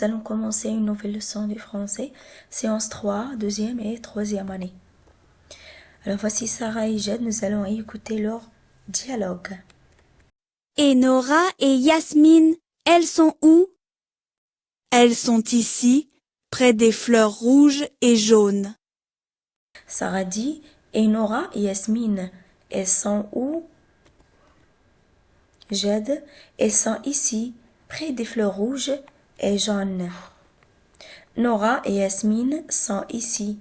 Nous allons commencer une nouvelle leçon de français, séance 3, deuxième et troisième année. Alors voici Sarah et Jed, nous allons écouter leur dialogue. Et Nora et Yasmine, elles sont où? Elles sont ici, près des fleurs rouges et jaunes. Sarah dit, et Nora et Yasmine, elles sont où? Jed, elles sont ici, près des fleurs rouges et jaunes. Nora et Yasmine sont ici.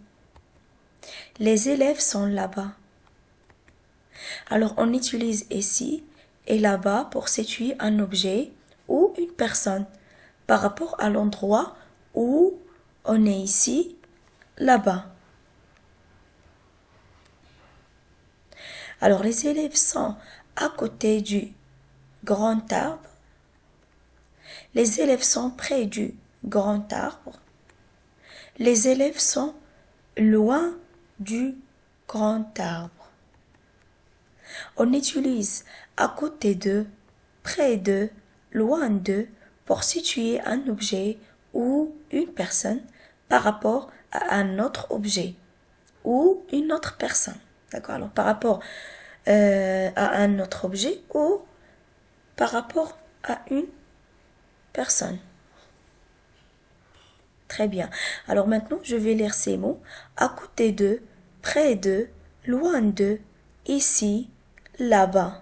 Les élèves sont là-bas. Alors on utilise ici et là-bas pour situer un objet ou une personne par rapport à l'endroit où on est ici, là-bas. Alors les élèves sont à côté du grand arbre. Les élèves sont près du grand arbre. Les élèves sont loin du grand arbre. On utilise à côté de, près de, loin de pour situer un objet ou une personne par rapport à un autre objet ou une autre personne. D'accord? Alors par rapport à un autre objet ou par rapport à une personne. Très bien. Alors maintenant, je vais lire ces mots. À côté de, près de, loin de, ici, là-bas.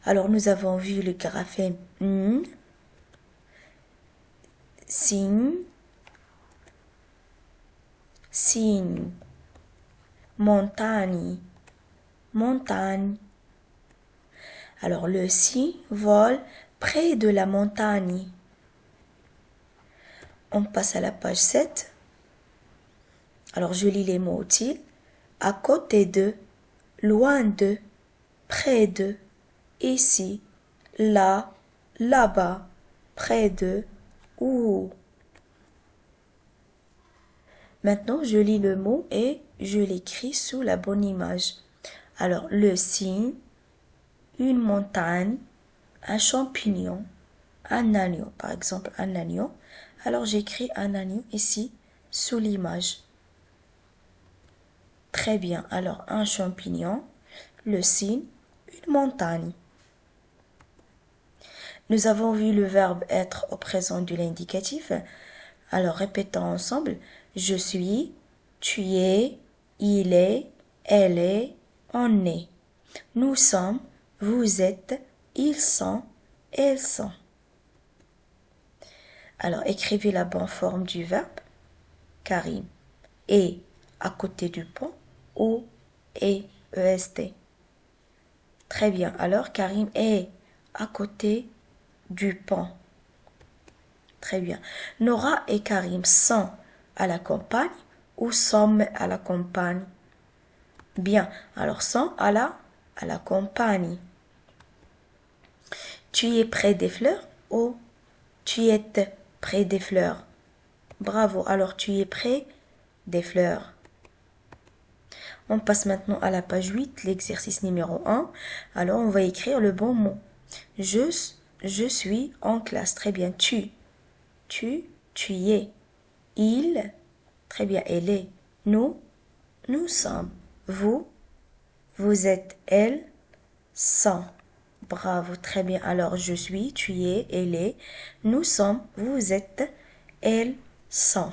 Alors nous avons vu le graphème n, signe, signe, montagne, montagne. Alors le signe vole près de la montagne. On passe à la page 7. Alors je lis les mots utiles. À côté de, loin de, près de, ici, là, là-bas, près de, où. Maintenant, je lis le mot et je l'écris sous la bonne image. Alors, le signe, une montagne, un champignon, un agneau. Par exemple, un agneau. Alors, j'écris un agneau ici sous l'image. Très bien. Alors, un champignon, le signe, une montagne. Nous avons vu le verbe être au présent de l'indicatif. Alors, répétons ensemble. Je suis, tu es, il est, elle est, on est. Nous sommes, vous êtes, ils sont, elles sont. Alors, écrivez la bonne forme du verbe. Karim est à côté du pont ou est, est. Très bien. Alors, Karim est à côté du pont. Très bien. Nora et Karim sont à la campagne ou sommes à la campagne? Bien. Alors, sont à la campagne. Tu es près des fleurs ou tu es près des fleurs? Bravo. Alors, tu es près des fleurs. On passe maintenant à la page 8, l'exercice numéro 1. Alors, on va écrire le bon mot. Je suis en classe. Très bien. Tu y es. Il, très bien, elle est. Nous sommes. Vous êtes, elles sont. Bravo, très bien. Alors, je suis, tu y es, elle est. Nous sommes, vous êtes, elles sont.